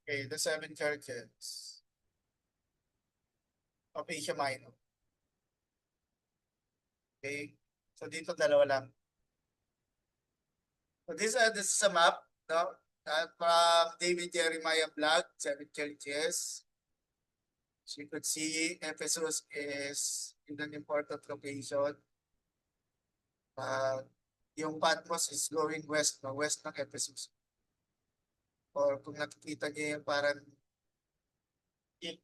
Okay, the seven churches of Asia Minor. Okay, so dito dalawa lang. So this is a map, no? From David Jeremiah Blog, seven churches. So you could see Ephesus is in an important location. Uh, yung Patmos is going west, no? West ng Ephesus. Or kung nakikita niyo yung parang it,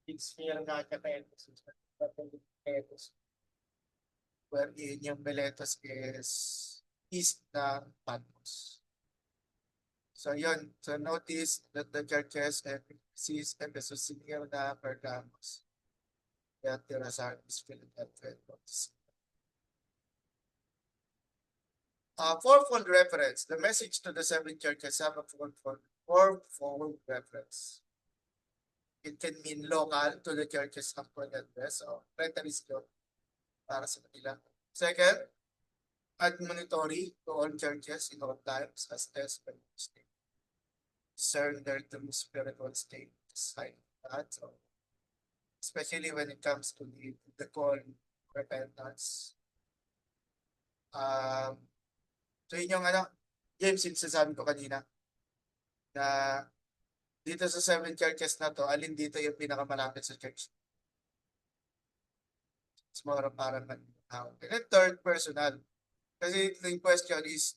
it's here nga siya kay Ephesus. Ephesus. Where in yung Miletus is east ng Patmos. So yun, so notice that the churches and Ephesus, Ephesus, Smyrna, Pergamos, Thyatira, Sardis, Philadelphia, fourfold reference. The message to the seven churches have a fourfold reference. It can mean local to the churches of Cornelius or preterist yun para sa kanila. Second, admonitory to all churches in all times as testament state. Discern their true spiritual state. Sign that. So, especially when it comes to the call repentance. So yun yung ano, James, yung sasabi ko kanina na dito sa seven churches na to, alin dito yung pinakamalapit sa church? It's more parang okay. And third, personal. Kasi the question is,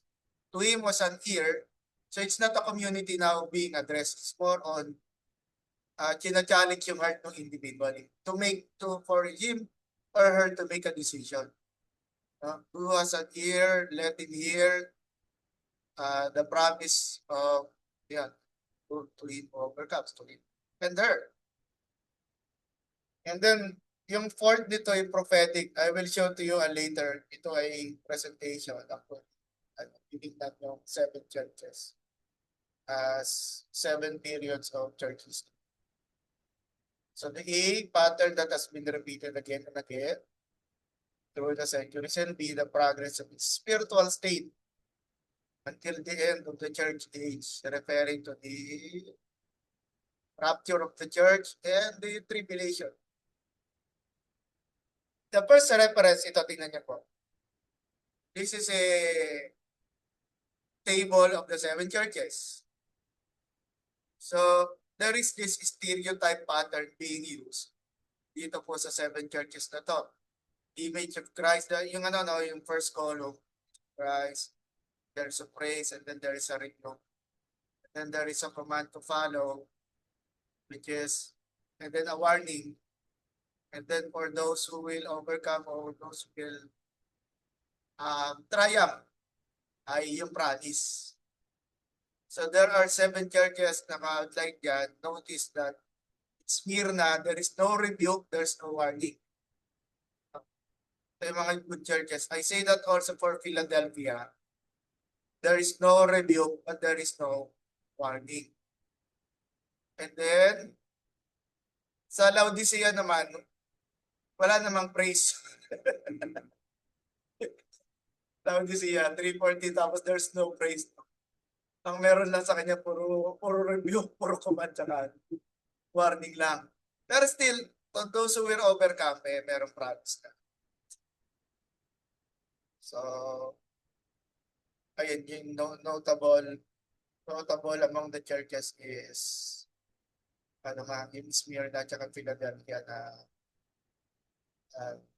to him was an ear, so it's not a community now being addressed. It's more on china-challenge yung heart ng individual for him or her to make a decision. Who has an ear, let him hear the promise of, yeah, to him overcomes to him and her. And then, yung fourth dito ay prophetic. I will show to you later. Ito ay presentation. Ako, giving that yung seven churches as seven periods of church history. So the A pattern that has been repeated again and again through the centuries, and B, the progress of its spiritual state until the end of the church age, referring to the rapture of the church and the tribulation. The first reference, ito tingnan niyo po. This is a table of the seven churches. So, there is this stereotype pattern being used dito po sa seven churches na to. Image of Christ, yung ano, no, yung first column, Christ, there's a praise, and then there is a rebuke. And then there is a command to follow, which is, and then a warning. And then for those who will overcome or those who will triumph, ay yung promise. So there are seven churches na outlined dyan. Notice that Smyrna, there is no rebuke, there's no warning. Ito yung mga good churches. I say that also for Philadelphia. There is no rebuke, but there is no warning. And then, sa Laodicea naman, wala namang praise. Laodicea, 3:40, tapos there's no praise. Ang meron lang sa kanya, puro review, puro command, tsaka warning lang. Pero still, those who will overcome, merong promise na. So, ayun, yung notable among the churches is, ano nga, yung Smyrna at Philadelphia na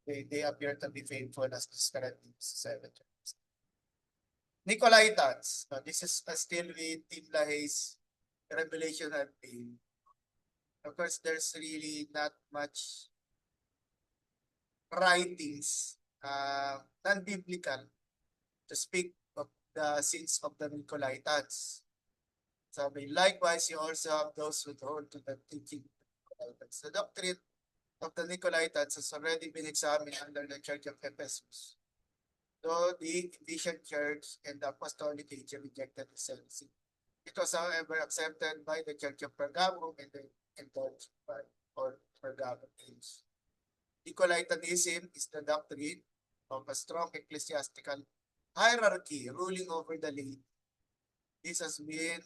they appear to be faithful as described in the seven churches. Nicolaitans. This is still with Tim LaHaye's Revelation and Pain. Of course, there's really not much writings, non-biblical, to speak of the sins of the Nicolaitans. Sabi, likewise, you also have those who hold to the teaching of the Nicolaitans. The doctrine of the Nicolaitans has already been examined under the Church of Ephesus. Though the Ephesian Church and the Apostolic Age rejected the Celibacy. It was, however, accepted by the Church of Pergamum and the endorsed by or Pergamum Age. Nicolaitanism is the doctrine of a strong ecclesiastical hierarchy ruling over the laity. This has been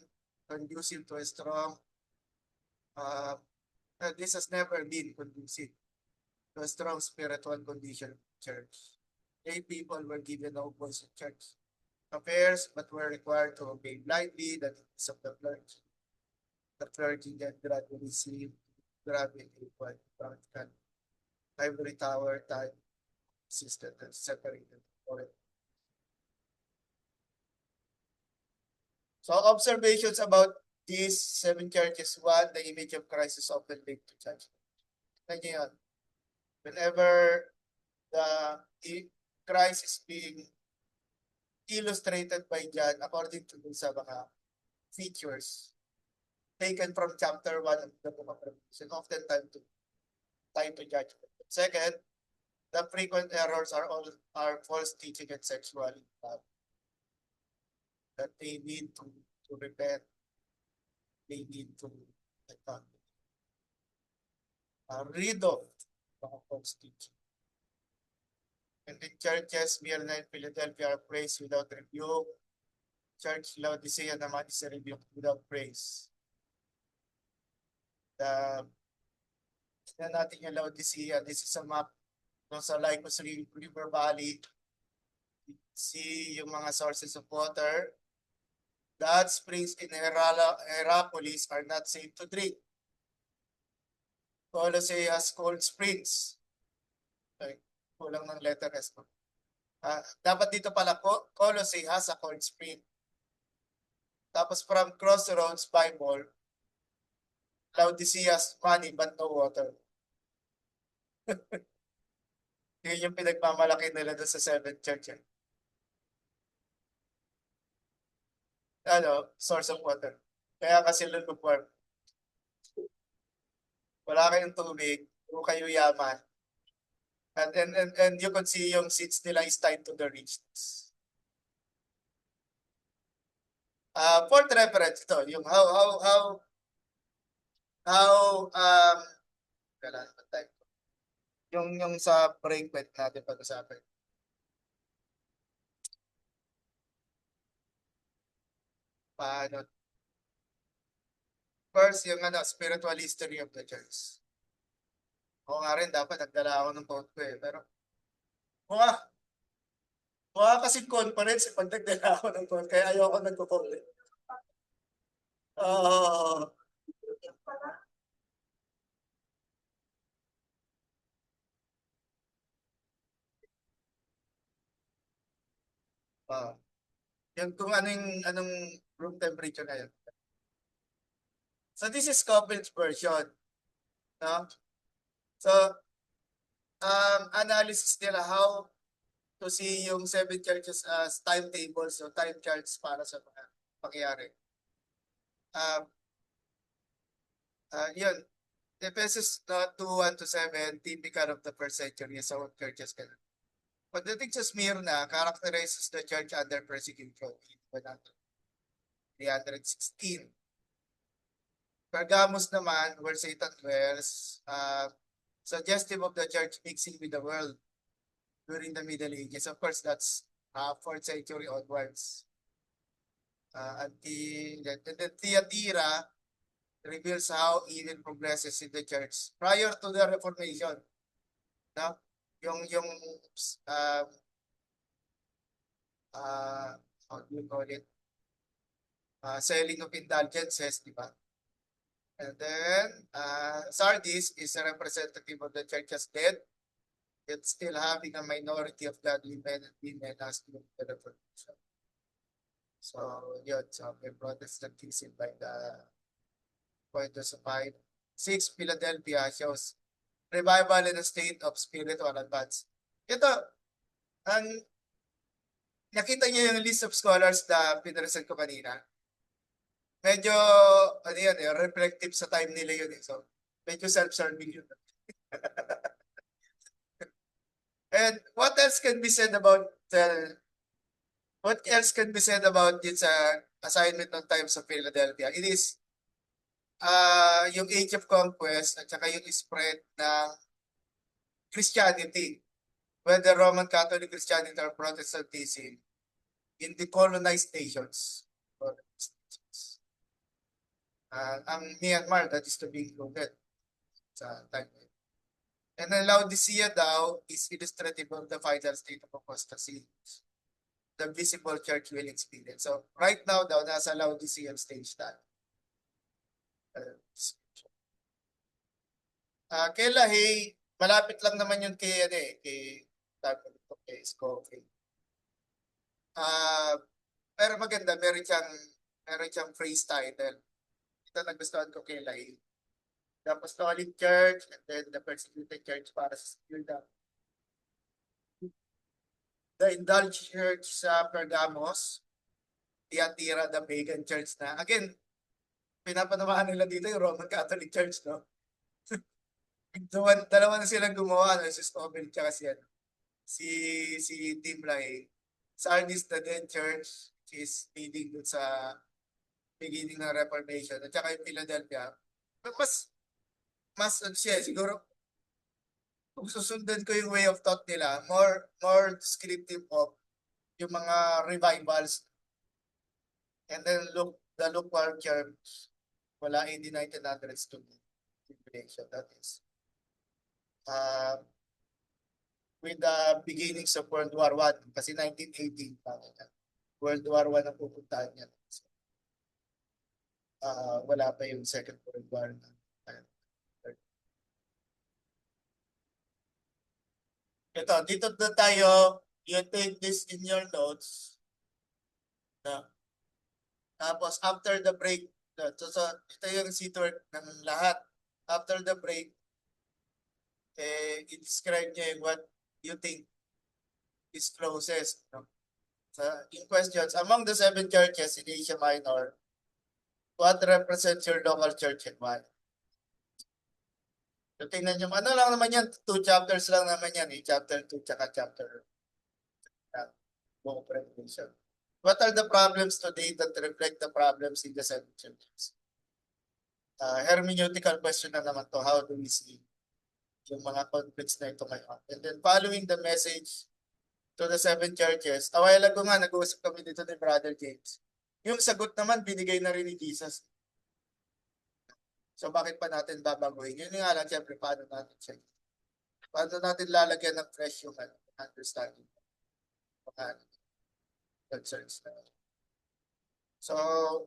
conducive to a strong, uh, this has never been conducive to a strong spiritual condition of the church. Lay people were given no voice in church affairs, but were required to obey blindly the needs of the clergy. The clergy then gradually seemed to gravitate toward practical ivory tower type system that separated for it. So observations about these seven churches. One, the image of Christ is often linked to judgment. Ganyan. Whenever Christ is being illustrated by John according to sa mga features taken from chapter 1 of the book of Revelation, often tied to judgment. Second, the frequent errors are false teaching and sexual love. That they need to repent. They need to rid of mga false teaching. And in churches, Smyrna and Philadelphia are praised without rebuke. Church Laodicea naman is rebuked without praise. Tignan natin yung Laodicea. This is a map sa Lycus River Valley. See yung mga sources of water. That springs in Hierapolis are not safe to drink. Colossae has cold springs. Okay. Kulang ng letter S. Dapat dito pala, Colossae has a cold spring. Tapos from Crossroads Bible, Laodicea's money but no water. Yun yung pinagmamalaki nila doon sa 7th church. Source of water. Kaya kasi lukewarm. Wala kayong tubig, kung kayo yaman. And you could see yung seats nila is tied to the richness. Fourth reference ito, yung how yung sa break pwede natin pag-usapan. Paano? First, yung spiritual history of the church. Oo nga rin, dapat nagdala ako ng quote ko eh. Pero, mukha kasi conference pag nagdala ako ng quote, kaya ayoko nagko-quote eh. Yung kung anong room temperature na yun. So this is Scopel's version. No? So, analysis nila how to see yung 7 churches as timetables o time charts para sa mga pangyayari. Yun. Ephesus 2:1-7, typical of the first century sa churches. Pagdating sa Smyrna, characterizes the church under persecution in 316. Pergamos naman, where Satan dwells, suggestive of the church mixing with the world during the Middle Ages. Of course, that's 4th century onwards. The Thyatira reveals how evil progresses in the church prior to the Reformation. No? How do you call it? Selling of indulgences, di ba? And then, Sardis is a representative of the church as dead, yet still having a minority of godly men and women as to the Reformation. So, yun. So, may Protestantism by the point of 5. 6, Philadelphia shows revival in a state of spiritual advance. Ito, nakita niyo yung list of scholars na pinresent ko kanina. Medyo, reflective sa time nila yun. So, medyo self-serving yun. And what else can be said about this assignment ng times of Philadelphia? It is yung age of conquest at saka yung spread ng Christianity, whether Roman Catholic Christianity or Protestantism, in the colonized nations. Ang Myanmar, that is to be included sa timeline. And then Laodicea daw is illustrative of the final state of apostasy the visible church will experience. So right now daw, nasa Laodicean stage tayo. Kay Lahi, malapit lang naman yun kay, ano eh, kay Scofield. Pero maganda, meron siyang phrase title. Ito nagustuhan ko kay Lahi. The Apostolic Church and then the Persecuted Church para sa the Indulged Church sa Pergamos, Thyatira, the Pagan Church na. Again, pinapanamaan nila dito yung Roman Catholic Church, no? Dalawa na silang gumawa, no? Si Scofield tsaka si Tim Lai. Sardis, the Dead Church, which is leading dun sa beginning ng Reformation. At saka yung Philadelphia. Mas siya, siguro, kung susundan ko yung way of thought nila, more descriptive of yung mga revivals. And then the lukewarm church, wala in the 1900s to tribulation. That is with the beginnings of World War I, kasi 1918 pa. World War I ang pupuntahan niya. Wala pa yung Second World War. Ito, dito na tayo, you take this in your notes. Tapos after the break, so ito yung seatwork ng lahat. After the break, i-describe niya yung what you think is closest. No? So, in questions, among the 7 churches in Asia Minor, what represents your local church and why? So, tingnan nyo, ano lang naman yan, 2 chapters lang naman yan, chapter 2 tsaka chapter Book of Revelation. What are the problems today that reflect the problems in the 7 churches? Hermeneutical question na naman to, how do we see yung mga conflicts na ito ngayon? And then following the message to the 7 churches, a while ago nga, nag-uusap kami dito ni Brother James. Yung sagot naman, binigay na rin ni Jesus. So bakit pa natin babaguhin? Yun nga lang, siyempre, paano natin check? Paano natin lalagyan ng fresh yung understanding mga concerns na. So,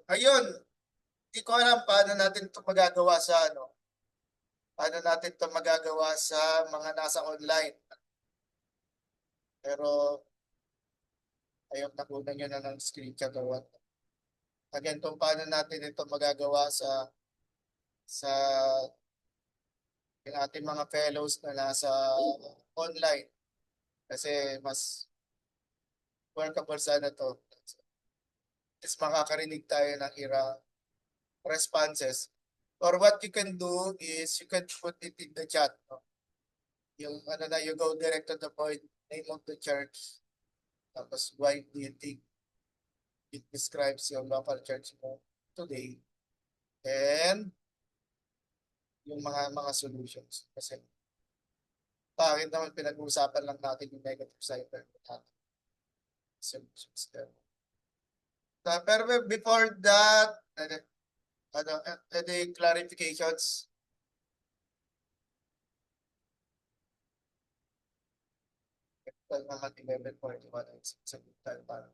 ayun, hindi ko alam paano natin ito magagawa sa paano natin ito magagawa sa mga nasa online. Pero, ayun, nakunan nyo na ng screenshot or what. Again, kung paano natin ito magagawa sa yung ating mga fellows na nasa online. Kasi mas workable sana to. Is makakarinig tayo ng responses. Or what you can do is you can put it in the chat. No? Yung you go direct to the point, name of the church. Tapos why do you think it describes your local church mo today? And yung mga solutions. Kasi bakit naman pinag-uusapan lang natin yung negative side ng natin. Solutions there. Pero before that, any clarifications? Ito naman 11.1 sa para